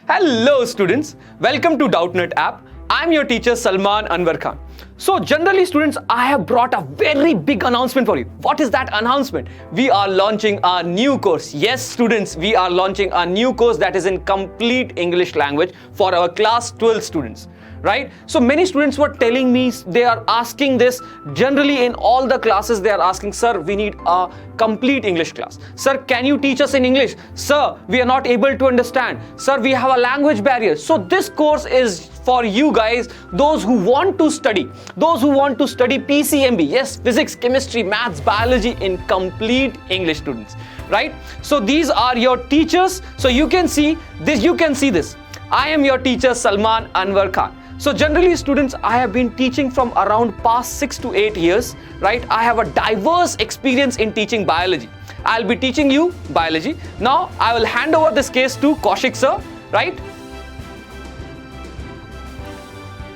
Hello students, welcome to Doubtnut app. I'm your teacher Salman Anwar Khan. So generally students, I have brought a very big announcement for you. What is that announcement? We are launching a new course. Yes students, we are launching a new course that is in complete English language for our class 12 students. Right? So many students were telling me, they are asking this generally in all the classes. They are asking, sir, we need a complete English class. Sir, can you teach us in English? Sir, we are not able to understand. Sir, we have a language barrier. So this course is for you guys, those who want to study PCMB. Yes, physics, chemistry, maths, biology in complete English students. Right? So these are your teachers. So you can see this. I am your teacher Salman Anwar Khan. So generally students, I have been teaching from around past 6 to 8 years, right? I have a diverse experience in teaching biology. I'll be teaching you biology. Now I will hand over this case to Kaushik sir, right?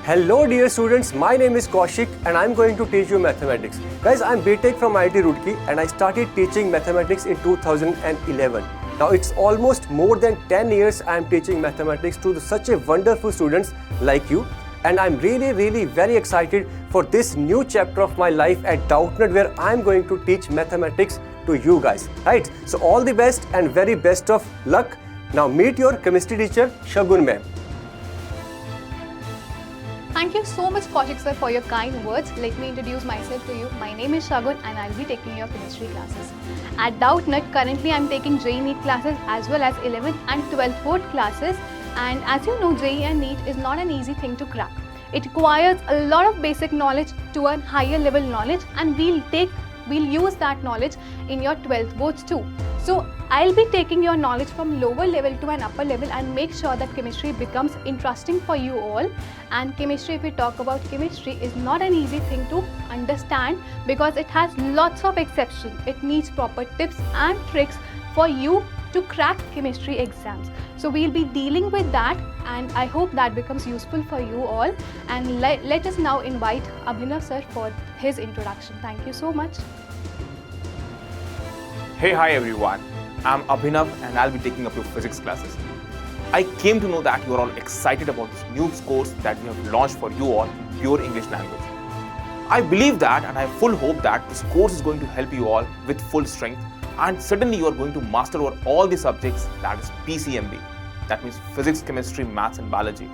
Hello dear students, my name is Kaushik and I'm going to teach you mathematics. Guys, I'm BTech from IIT Roorkee and I started teaching mathematics in 2011. Now it's almost more than 10 years I am teaching mathematics to such a wonderful students like you, and I'm really very excited for this new chapter of my life at Doubtnut where I'm going to teach mathematics to you guys, right? So all the best and very best of luck. Now meet your chemistry teacher Shagun ma'am. Thank you so much Kaushik sir for your kind words. Let me introduce myself to you. My name is Shagun and I'll be taking your chemistry classes. At Doubtnut, currently I'm taking JEE NEET classes as well as 11th and 12th board classes. And as you know, JEE and NEET is not an easy thing to crack. It requires a lot of basic knowledge to a higher level knowledge, and we'll use that knowledge in your 12th boards too. So I'll be taking your knowledge from lower level to an upper level and make sure that chemistry becomes interesting for you all. And chemistry, if we talk about chemistry, is not an easy thing to understand because it has lots of exceptions. It needs proper tips and tricks for you to crack chemistry exams. So we'll be dealing with that, and I hope that becomes useful for you all. And let us now invite Abhinav sir for his introduction. Thank you so much. Hey, hi everyone. I'm Abhinav and I'll be taking up your physics classes. I came to know that you are all excited about this new course that we have launched for you all in pure English language. I believe that and I have full hope that this course is going to help you all with full strength, and certainly you are going to master over all the subjects, that is PCMB. That means physics, chemistry, maths and biology.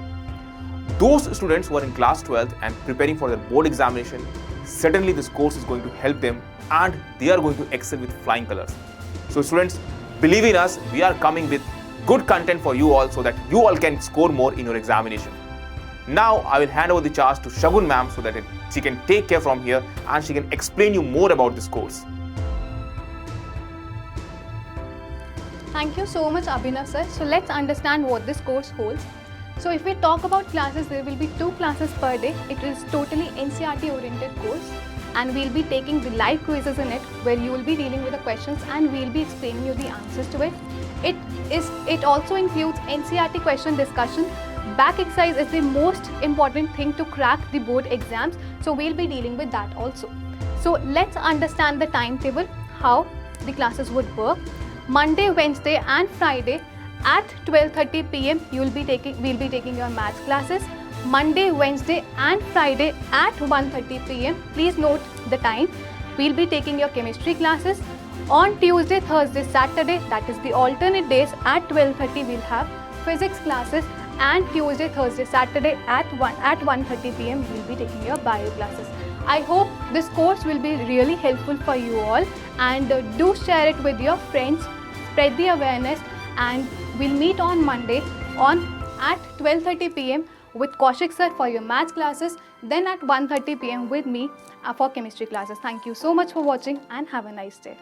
Those students who are in class 12th and preparing for their board examination, certainly this course is going to help them and they are going to excel with flying colors. So students, believe in us, we are coming with good content for you all so that you all can score more in your examination. Now I will hand over the charge to Shagun ma'am so that she can take care from here and she can explain you more about this course. Thank you so much Abhinav sir. So let's understand what this course holds. So if we talk about classes, there will be 2 classes per day. It is totally NCERT oriented course, and we'll be taking the live quizzes in it where you will be dealing with the questions and we'll be explaining you the answers to it. It also includes NCERT question discussion. Back exercise is the most important thing to crack the board exams, so we'll be dealing with that also. So let's understand the timetable, how the classes would work. Monday, Wednesday and Friday at 12:30 p.m. we'll be taking your maths classes. Monday, Wednesday and Friday at 1:30 p.m. Please note the time. We'll be taking your chemistry classes. On Tuesday, Thursday, Saturday, that is the alternate days, at 12:30 we'll have physics classes, and Tuesday, Thursday, Saturday at 1:30 p.m. we'll be taking your bio classes. I hope this course will be really helpful for you all, and do share it with your friends, spread the awareness, and we'll meet on Monday at 12:30 p.m. with Kaushik sir for your maths classes, then at 1:30 p.m. with me for chemistry classes. Thank you so much for watching and have a nice day.